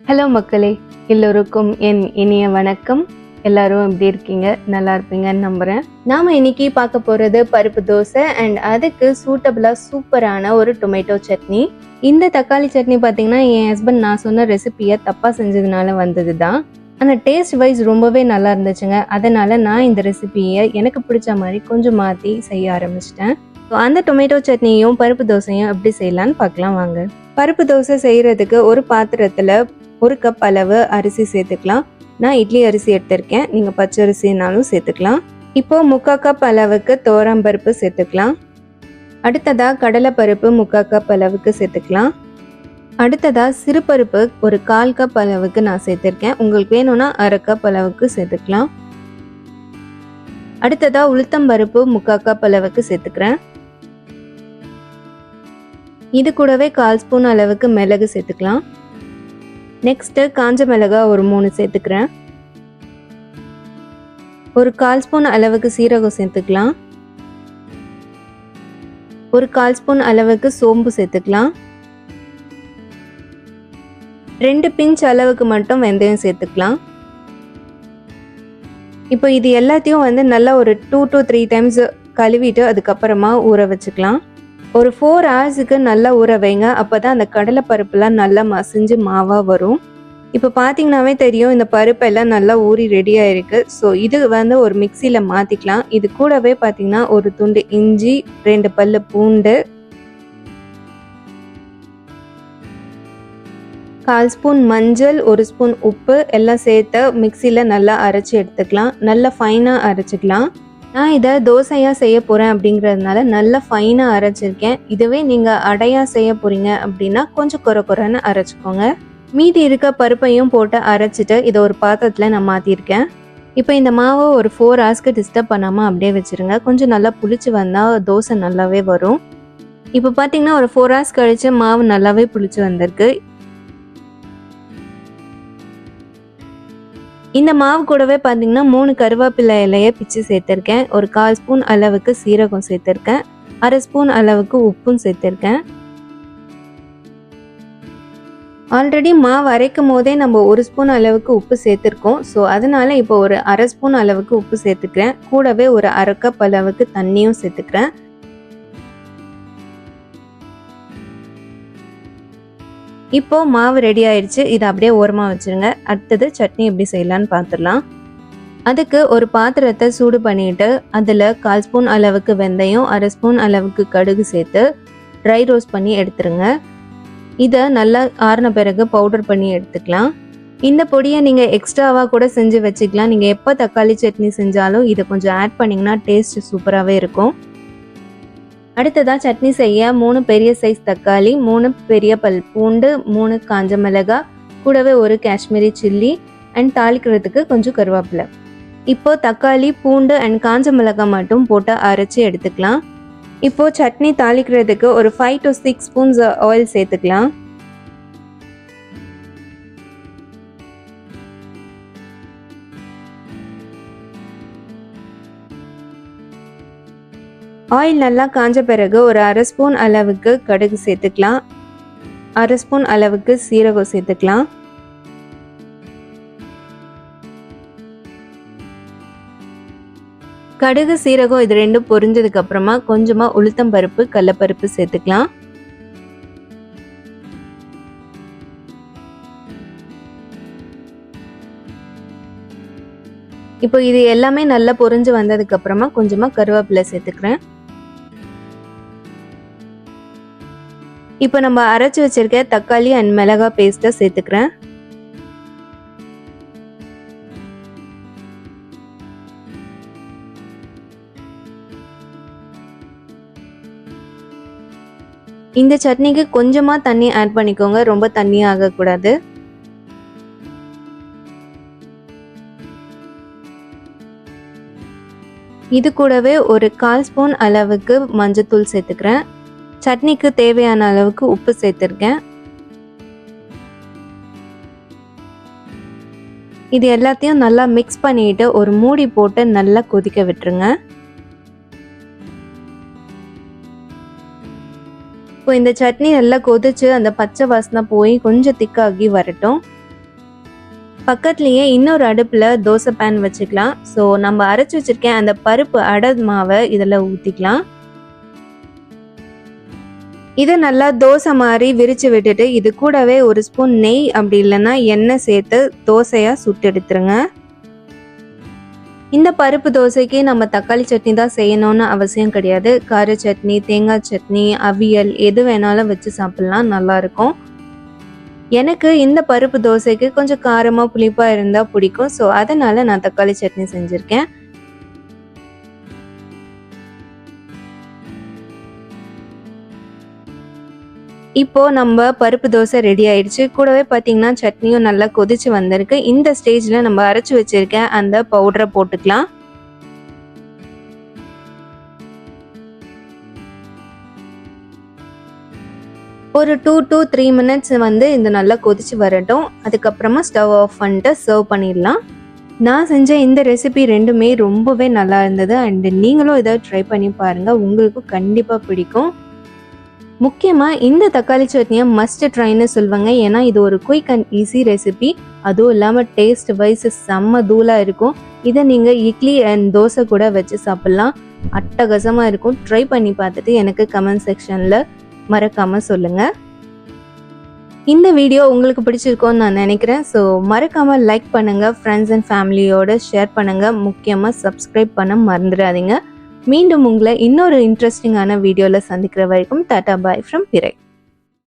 Hello மக்களே, எல்லோருக்கும் என் இனிய வணக்கம். எல்லாரும் எப்படி இருக்கீங்க? நல்லா இருப்பீங்கன்னு நம்புறேன். நாம இன்னைக்கு பார்க்க போறது பருப்பு தோசை அண்ட் அதுக்கு சூட்டபிளா சூப்பரான ஒரு டொமேட்டோ சட்னி. இந்த தக்காளி சட்னி பார்த்தீங்கன்னா என் ஹஸ்பண்ட் நான் சொன்ன ரெசிபியை தப்பா செஞ்சதுனால வந்தது தான். ஆனால் டேஸ்ட் வைஸ் ரொம்பவே நல்லா இருந்துச்சுங்க. அதனால நான் இந்த ரெசிபியை எனக்கு பிடிச்ச மாதிரி கொஞ்சம் மாற்றி செய்ய ஆரம்பிச்சிட்டேன். அந்த டொமேட்டோ சட்னியும் பருப்பு தோசையும் எப்படி செய்யலான்னு பார்க்கலாம் வாங்க. பருப்பு தோசை செய்யறதுக்கு ஒரு பாத்திரத்துல 1 கப் அளவு அரிசி சேர்த்துக்கலாம். நான் இட்லி அரிசி எடுத்திருக்கேன், நீங்க பச்சை அரிசினாலும் சேர்த்துக்கலாம். இப்போ 3/4 கப் அளவுக்கு பருப்பு சேர்த்துக்கலாம். அடுத்ததா கடலைப்பருப்பு 3/4 கப் அளவுக்கு சேர்த்துக்கலாம். அடுத்ததா சிறுபருப்பு ஒரு 1/4 கப் அளவுக்கு நான் சேர்த்திருக்கேன். உங்களுக்கு வேணும்னா 1/2 கப் அளவுக்கு சேர்த்துக்கலாம். அடுத்ததா உளுத்தம்பருப்பு 3/4 கப் அளவுக்கு சேர்த்துக்கிறேன். இது கூடவே 1/4 ஸ்பூன் அளவுக்கு மிளகு சேர்த்துக்கலாம். நெக்ஸ்ட் காஞ்ச மிளகாய் ஒரு 3 சேர்த்துக்கிறேன். ஒரு 1/4 ஸ்பூன் அளவுக்கு சீரகம் சேர்த்துக்கலாம். ஒரு 1/4 ஸ்பூன் அளவுக்கு சோம்பு சேர்த்துக்கலாம். 2 பிஞ்ச் அளவுக்கு மட்டும் வெந்தயம் சேர்த்துக்கலாம். இப்போ இது எல்லாத்தையும் நல்லா ஒரு 2 to 3 டைம்ஸ் கழுவிட்டு அதுக்கப்புறமா ஊற வச்சுக்கலாம். ஒரு 4 ஹவர்ஸுக்கு நல்லா ஊற வைங்க. அப்போதான் அந்த கடலைப்பருப்புலாம் நல்லா மசிஞ்சு மாவாக வரும். இப்போ பார்த்தீங்கன்னாவே தெரியும், இந்த பருப்பெல்லாம் நல்லா ஊறி ரெடியாக இருக்குது. ஸோ இது ஒரு மிக்சியில் மாற்றிக்கலாம். இது கூடவே பார்த்தீங்கன்னா ஒரு துண்டு இஞ்சி, 2 பல்லு பூண்டு, 1/4 ஸ்பூன் மஞ்சள், 1 ஸ்பூன் உப்பு எல்லாம் சேர்த்து மிக்சியில் நல்லா அரைச்சி எடுத்துக்கலாம். நல்லா ஃபைனாக அரைச்சிக்கலாம். நான் இதை தோசையாக செய்ய போகிறேன் அப்படிங்கிறதுனால நல்லா ஃபைனாக அரைச்சிருக்கேன். இதுவே நீங்கள் அடையாக செய்ய போகிறீங்க அப்படின்னா கொஞ்சம் குறைன்னு அரைச்சிக்கோங்க. மீதி இருக்க பருப்பையும் போட்டு அரைச்சிட்டு இதை ஒரு பாத்திரத்தில் நான் மாற்றிருக்கேன். இப்போ இந்த மாவை ஒரு 4 ஹவர்ஸ்க்கு டிஸ்டர்ப் பண்ணாமல் அப்படியே வச்சுருங்க. கொஞ்சம் நல்லா புளிச்சு வந்தால் தோசை நல்லாவே வரும். இப்போ பார்த்தீங்கன்னா ஒரு 4 ஹவர்ஸ் கழித்து மாவு நல்லாவே புளிச்சு வந்திருக்கு. இந்த மாவு கூடவே பார்த்தீங்கன்னா 3 கருவேப்பிலை இலையை பிச்சு சேர்த்துருக்கேன். ஒரு 1/4 ஸ்பூன் அளவுக்கு சீரகம் சேர்த்துருக்கேன். 1/2 ஸ்பூன் அளவுக்கு உப்பும் சேர்த்துருக்கேன். ஆல்ரெடி மாவு அரைக்கும் போதே நம்ம 1 ஸ்பூன் அளவுக்கு உப்பு சேர்த்துருக்கோம். ஸோ அதனால இப்போ ஒரு 1/2 ஸ்பூன் அளவுக்கு உப்பு சேர்த்துக்கிறேன். கூடவே ஒரு 1/2 கப் அளவுக்கு தண்ணியும் சேர்த்துக்கிறேன். இப்போ மாவு ரெடி ஆயிடுச்சு. இதை அப்படியே ஓரமாக வச்சுருங்க. அடுத்தது சட்னி எப்படி செய்யலான்னு பார்த்துடலாம். அதுக்கு ஒரு பாத்திரத்தை சூடு பண்ணிட்டு அதில் 1/4 ஸ்பூன் அளவுக்கு வெந்தயம், 1/2 ஸ்பூன் அளவுக்கு கடுகு சேர்த்து ட்ரை ரோஸ்ட் பண்ணி எடுத்துருங்க. இதை நல்லா ஆறின பிறகு பவுடர் பண்ணி எடுத்துக்கலாம். இந்த பொடியை நீங்கள் எக்ஸ்ட்ராவாக கூட செஞ்சு வச்சுக்கலாம். நீங்கள் எப்போ தக்காளி சட்னி செஞ்சாலும் இதை கொஞ்சம் ஆட் பண்ணிங்கன்னா டேஸ்ட் சூப்பராகவே இருக்கும். அடுத்ததாக சட்னி செய்ய 3 பெரிய சைஸ் தக்காளி, 3 பெரிய பல் பூண்டு, 3 காஞ்ச மிளகாய், கூடவே ஒரு காஷ்மீரி சில்லி அண்ட் தாளிக்கிறதுக்கு கொஞ்சம் கருவேப்பிலை. இப்போ தக்காளி, பூண்டு அண்ட் காஞ்ச மிளகாய் மட்டும் போட்டு அரைச்சி எடுத்துக்கலாம். இப்போ சட்னி தாளிக்கிறதுக்கு ஒரு 5 to 6 ஸ்பூன்ஸ் ஆயில் சேர்த்துக்கலாம். ஆயில் நல்லா காஞ்ச பிறகு ஒரு 1/2 ஸ்பூன் அளவுக்கு கடுகு சேர்த்துக்கலாம். 1/2 ஸ்பூன் அளவுக்கு சீரகம் சேர்த்துக்கலாம். கடுகு சீரகம் இது ரெண்டும் பொரிஞ்சதுக்கு அப்புறமா கொஞ்சமா உளுத்தம் பருப்பு, கடலைப்பருப்பு சேர்த்துக்கலாம். இப்போ இது எல்லாமே நல்லா பொரிஞ்சு வந்ததுக்கு அப்புறமா கொஞ்சமா கருவேப்பிலை சேர்த்துக்கிறேன். இப்போ நம்ம அரைச்சி வச்சிருக்க தக்காளி அண்ட் மிளகாய் பேஸ்ட்டை சேர்த்துக்கிறேன். இந்த சட்னிக்கு கொஞ்சமா தண்ணி ஆட் பண்ணிக்கோங்க, ரொம்ப தண்ணி ஆகக்கூடாது. இது கூடவே ஒரு 1/4 ஸ்பூன் அளவுக்கு மஞ்சத்தூள் சேர்த்துக்கிறேன். சட்னிக்கு தேவையான அளவுக்கு உப்பு சேர்த்துருக்கேன். இது எல்லாத்தையும் நல்லா மிக்ஸ் பண்ணிட்டு ஒரு மூடி போட்டு நல்லா கொதிக்க விட்டுருங்க. இப்போ இந்த சட்னி நல்லா கொதிச்சு அந்த பச்சை வாசனை போய் கொஞ்சம் திக்காகி வரட்டும். பக்கத்துலேயே இன்னொரு அடுப்பில் தோசை பேன் வச்சுக்கலாம். ஸோ நம்ம அரைச்சி வச்சுருக்கேன் அந்த பருப்பு அடை மாவை இதில் ஊற்றிக்கலாம். இதை நல்லா தோசை மாதிரி விரித்து விட்டுட்டு இது கூடவே ஒரு ஸ்பூன் நெய் அப்படி இல்லைன்னா எண்ணெய் சேர்த்து தோசையாக சுட்டு எடுத்துருங்க. இந்த பருப்பு தோசைக்கு நம்ம தக்காளி சட்னி தான் செய்யணும்னு அவசியம் கிடையாது. கார சட்னி, தேங்காய் சட்னி, அவியல் எது வேணாலும் வச்சு சாப்பிட்லாம், நல்லாயிருக்கும். எனக்கு இந்த பருப்பு தோசைக்கு கொஞ்சம் காரமாக புளிப்பாக இருந்தால் பிடிக்கும். ஸோ அதனால் நான் தக்காளி சட்னி செஞ்சுருக்கேன். இப்போது நம்ம பருப்பு தோசை ரெடி ஆயிடுச்சு. கூடவே பார்த்தீங்கன்னா சட்னியும் நல்லா கொதிச்சு வந்திருக்கு. இந்த ஸ்டேஜில் நம்ம அரைச்சி வச்சிருக்க அந்த பவுடரை போட்டுக்கலாம். ஒரு 2 to 3 minutes இது நல்லா கொதிச்சு வரட்டும். அதுக்கப்புறமா ஸ்டவ் ஆஃப் பண்ணிட்டு சர்வ் பண்ணிடலாம். நான் செஞ்ச இந்த ரெசிபி ரெண்டுமே ரொம்பவே நல்லா இருந்தது. அண்ட் நீங்களும் இதை ட்ரை பண்ணி பாருங்கள், உங்களுக்கும் கண்டிப்பாக பிடிக்கும். முக்கியமாக இந்த தக்காளி சட்னியை மஸ்ட் ட்ரைன்னு சொல்லுவாங்க. ஏன்னா இது ஒரு குயிக் அண்ட் ஈஸி ரெசிபி. அதுவும் இல்லாமல் டேஸ்ட் வைஸ் செம்ம தூளாக இருக்கும். இதை நீங்கள் இட்லி அண்ட் தோசை கூட வச்சு சாப்பிட்லாம், அட்டகாசமாக இருக்கும். ட்ரை பண்ணி பார்த்துட்டு எனக்கு கமெண்ட் செக்ஷனில் மறக்காமல் சொல்லுங்கள். இந்த வீடியோ உங்களுக்கு பிடிச்சிருக்கோன்னு நான் நினைக்கிறேன். ஸோ மறக்காமல் லைக் பண்ணுங்கள், ஃப்ரெண்ட்ஸ் அண்ட் ஃபேமிலியோடு ஷேர் பண்ணுங்கள். முக்கியமாக சப்ஸ்கிரைப் பண்ண மறந்துடாதீங்க. மீண்டும் உங்களை இன்னொரு இன்ட்ரெஸ்டிங்கான வீடியோவில் சந்திக்கிற வரைக்கும் டாடா பாய் ஃப்ரம் பிறை.